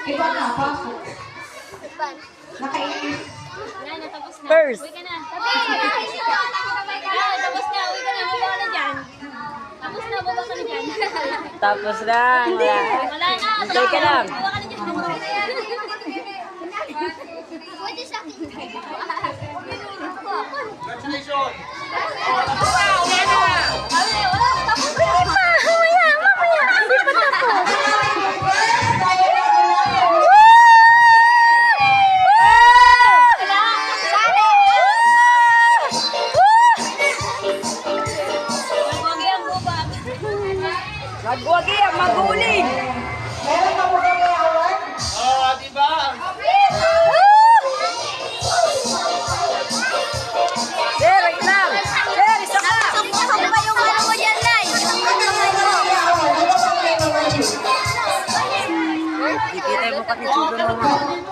Iba na, pasok. Nakainis. Yan, natapos na. First. Uwi ka na. Yan, tapos na. Uwi ka na. Baba ka na dyan. Tapos na, baba ka na dyan. Tapos na. Wala na. Hintay ka lang. Baba ka na dyan. Pwede sa akin. Congratulations! Magwagi ang maguling. Meron pa mo kami award? Oo, di ba? Sir, wait lang. Sir, isa ka. Saan ba yung ano mo dyan, Nay? Di kita yung mukha ni Chulo naman.